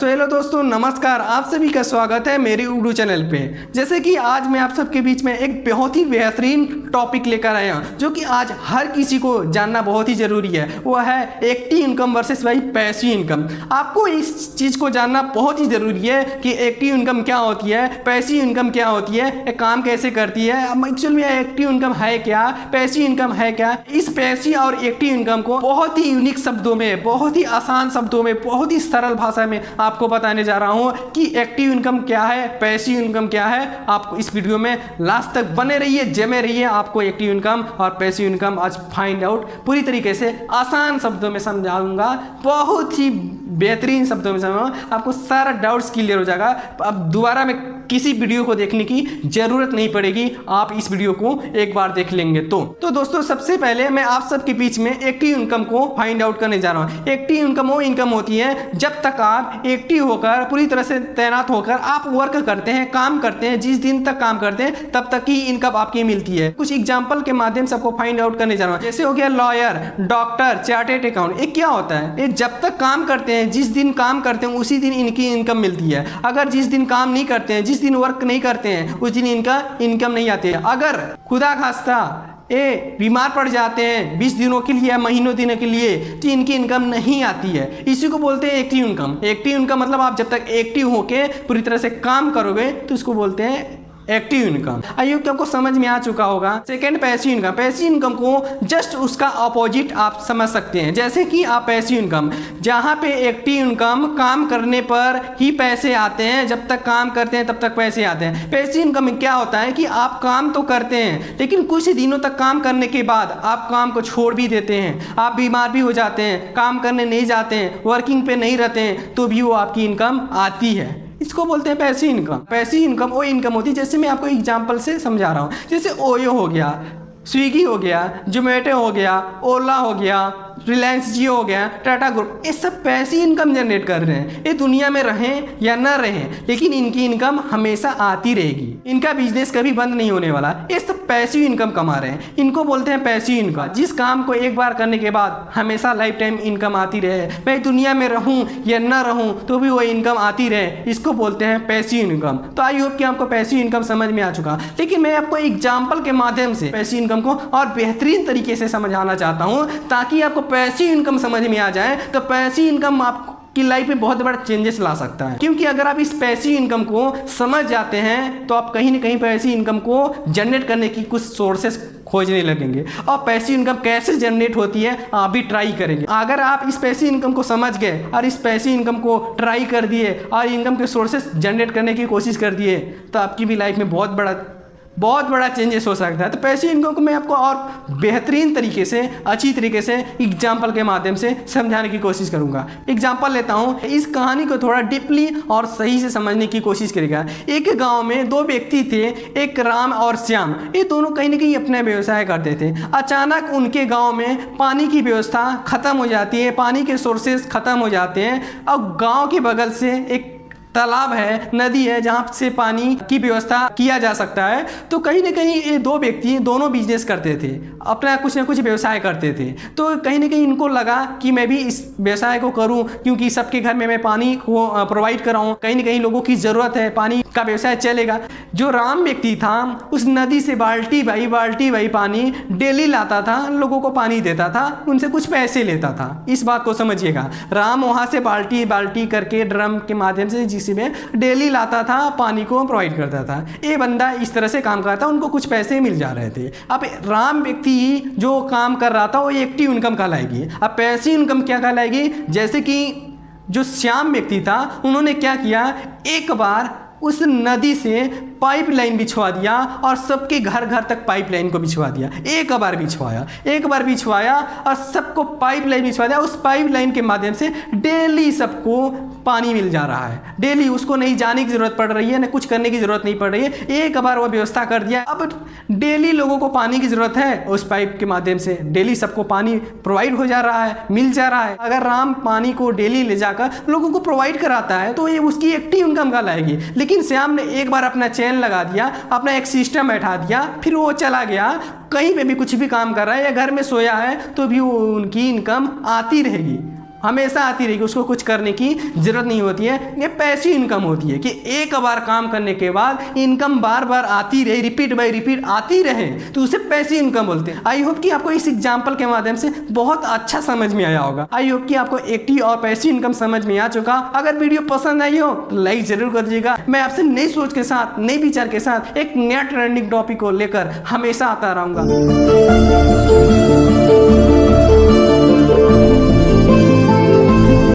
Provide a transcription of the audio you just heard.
तो हेलो दोस्तों, नमस्कार। आप सभी का स्वागत है मेरे उर्दू चैनल पे। जैसे कि आज मैं आप सबके बीच में एक बहुत ही बेहतरीन टॉपिक लेकर आया हूँ जो कि आज हर किसी को जानना बहुत ही ज़रूरी है। वो है एक्टिव इनकम वर्सेस भाई पैसिव इनकम। आपको इस चीज़ को जानना बहुत ही ज़रूरी है कि एक्टिव इनकम क्या होती है, पैसिव इनकम क्या होती है, ये काम कैसे करती है। अब एक्चुअल में एक्टिव इनकम है क्या, पैसिव इनकम है क्या। इस पैसिव और एक्टिव इनकम को बहुत ही यूनिक शब्दों में, बहुत ही आसान शब्दों में, बहुत ही सरल भाषा में आपको बताने जा रहा हूं कि एक्टिव इनकम क्या है, पैसिव इनकम क्या है। आप इस वीडियो में लास्ट तक बने रहिए, जमे रहिए। आपको एक्टिव इनकम और पैसिव इनकम आज फाइंड आउट पूरी तरीके से आसान शब्दों में समझाऊंगा, बहुत ही बेहतरीन शब्दों में समझाऊंगा। आपको सारा डाउट्स क्लियर हो जाएगा। अब दोबारा में किसी वीडियो को देखने की जरूरत नहीं पड़ेगी, आप इस वीडियो को एक बार देख लेंगे तो दोस्तों, सबसे पहले मैं आप सबके बीच में एक्टिव इनकम को फाइंड आउट करने जा रहा हूं। एक्टिव इनकम वो इनकम होती है जब तक आप एक्टिव होकर, पूरी तरह से तैनात होकर आप वर्क करते हैं, काम करते हैं। जिस दिन तक काम करते हैं तब तक ही इनकम आपकी मिलती है। कुछ एग्जाम्पल के माध्यम से आपको फाइंड आउट करने जा रहा हूं। जैसे हो गया लॉयर, डॉक्टर, चार्टेड अकाउंट। ये क्या होता है? ये जब तक काम करते हैं, जिस दिन काम करते हैं उसी दिन इनकी इनकम मिलती है। अगर जिस दिन काम नहीं करते हैं, जिस दिन वर्क नहीं करते हैं, उस दिन इनका इनकम नहीं आती है। अगर खुदा खास्ता ये बीमार पड़ जाते हैं 20 दिनों के लिए या महीनों दिनों के लिए, तो इनकी इनकम नहीं आती है। इसी को बोलते हैं एक्टिव इनकम। एक्टिव इनकम मतलब आप जब तक एक्टिव होके पूरी तरह से काम करोगे तो इसको बोलते हैं एक्टिव इनकम। आई होप कि आपको समझ में आ चुका होगा। Second, passive income. Passive income को जस्ट उसका अपोजिट आप समझ सकते हैं। जैसे कि आप पैसिव इनकम, जहां पे एक्टिव इनकम काम करने पर ही पैसे आते हैं, जब तक काम करते हैं तब तक पैसे आते हैं। पैसिव इनकम में क्या होता है कि आप काम तो करते हैं, लेकिन कुछ दिनों तक काम करने के बाद आप काम को छोड़ भी देते हैं, आप बीमार भी हो जाते हैं, काम करने नहीं जाते हैं, वर्किंग पे नहीं रहते हैं, तो भी वो आपकी इनकम आती है। इसको बोलते हैं पैसिव इनकम। पैसिव इनकम वो इनकम होती है, जैसे मैं आपको एग्जांपल से समझा रहा हूँ। जैसे ओयो हो गया, स्विगी हो गया, जोमेटो हो गया, ओला हो गया, रिलायंस जियो हो गया, टाटा ग्रुप, ये सब पैसिव इनकम जनरेट कर रहे हैं। ये दुनिया में रहें या न रहें, लेकिन इनकी इनकम हमेशा आती रहेगी। इनका बिजनेस कभी बंद नहीं होने वाला। ये सब पैसिव इनकम कमा रहे हैं, इनको बोलते हैं पैसिव इनकम। जिस काम को एक बार करने के बाद हमेशा लाइफ टाइम इनकम आती रहे, मैं दुनिया में रहूं या न रहूं तो भी वो इनकम आती रहे, इसको बोलते हैं पैसिव इनकम। तो आई होप कि आपको पैसिव इनकम समझ में आ चुका। लेकिन मैं आपको एग्जाम्पल के माध्यम से पैसिव इनकम को और बेहतरीन तरीके से समझाना चाहता हूं, ताकि आपको पैसिव इनकम समझ में आ जाए। तो पैसिव इनकम आपकी लाइफ में बहुत बड़ा चेंजेस ला सकता है, क्योंकि अगर आप इस पैसिव इनकम को समझ जाते हैं तो आप कहीं ना कहीं पैसिव इनकम को जनरेट करने की कुछ सोर्सेस खोजने लगेंगे। और पैसिव इनकम कैसे जनरेट होती है आप भी ट्राई करेंगे। अगर आप इस पैसिव इनकम को समझ गए और इस पैसिव इनकम को ट्राई कर दिए और इनकम के सोर्सेस जनरेट करने की कोशिश कर दिए, तो आपकी भी लाइफ में बहुत बड़ा चेंजेस हो सकता है। तो पैसिव इनकम को मैं आपको और बेहतरीन तरीके से, अच्छी तरीके से एग्जाम्पल के माध्यम से समझाने की कोशिश करूंगा। एग्जाम्पल लेता हूं, इस कहानी को थोड़ा डीपली और सही से समझने की कोशिश करेगा। एक गांव में दो व्यक्ति थे, एक राम और श्याम। ये दोनों कहीं ना कहीं अपने व्यवसाय करते थे। अचानक उनके गाँव में पानी की व्यवस्था खत्म हो जाती है, पानी के सोर्सेज खत्म हो जाते हैं। अब गाँव के बगल से एक तालाब है, नदी है, जहाँ से पानी की व्यवस्था किया जा सकता है। तो कहीं ना कहीं ये दो व्यक्ति दोनों बिजनेस करते थे, अपना कुछ ना कुछ व्यवसाय करते थे। तो कहीं ना कहीं इनको लगा कि मैं भी इस व्यवसाय को करूं, क्योंकि सबके घर में मैं पानी को प्रोवाइड कर रहा हूँ, कहीं ना कहीं लोगों की ज़रूरत है, पानी का व्यवसाय चलेगा। जो राम व्यक्ति था, उस नदी से बाल्टी बाई पानी डेली लाता था, लोगों को पानी देता था, उनसे कुछ पैसे लेता था। इस बात को समझिएगा। राम वहाँ से बाल्टी करके ड्रम के माध्यम से में डेली लाता था, पानी को प्रोवाइड करता था। ये बंदा इस तरह से काम करता, उनको कुछ पैसे मिल जा रहे थे। अब राम व्यक्ति जो काम कर रहा था वो एक्टिव इनकम कहलाएगी। अब पैसिव इनकम क्या कहलाएगी? जैसे कि जो श्याम व्यक्ति था, उन्होंने क्या किया, एक बार उस नदी से पाइपलाइन बिछवा दिया और सबके घर तक पाइपलाइन को बिछवा दिया। एक बार बिछवाया और सबको पाइपलाइन बिछवा दिया। उस पाइपलाइन के माध्यम से डेली सबको पानी मिल जा रहा है। डेली उसको नहीं जाने की जरूरत पड़ रही है, ना कुछ करने की जरूरत नहीं पड़ रही है। एक बार वो व्यवस्था कर दिया। अब डेली लोगों को पानी की जरूरत है, उस पाइप के माध्यम से डेली सबको पानी प्रोवाइड हो जा रहा है, मिल जा रहा है। अगर राम पानी को डेली ले जाकर लोगों को प्रोवाइड कराता है तो ये उसकी एक्टिव इनकम कहलाएगी। लेकिन श्याम ने एक बार अपना चैन लगा दिया, अपना एक सिस्टम बैठा दिया, फिर वो चला गया, कहीं पे भी कुछ भी काम कर रहा है या घर में सोया है तो भी वो उनकी इनकम आती रहेगी। हमेशा आती रहेगी, उसको कुछ करने की ज़रूरत नहीं होती है। ये पैसिव इनकम होती है कि एक बार काम करने के बाद इनकम बार बार आती रहे, रिपीट बाई रिपीट आती रहे, तो उसे पैसिव इनकम बोलते हैं। आई होप कि आपको इस एग्जाम्पल के माध्यम से बहुत अच्छा समझ में आया होगा। आई होप कि आपको एक्टिव और पैसिव इनकम समझ में आ चुका। अगर वीडियो पसंद आई हो तो लाइक जरूर कर दीजिएगा। मैं आपसे नई सोच के साथ, नए विचार के साथ एक नया ट्रेंडिंग टॉपिक को लेकर हमेशा आता रहूंगा।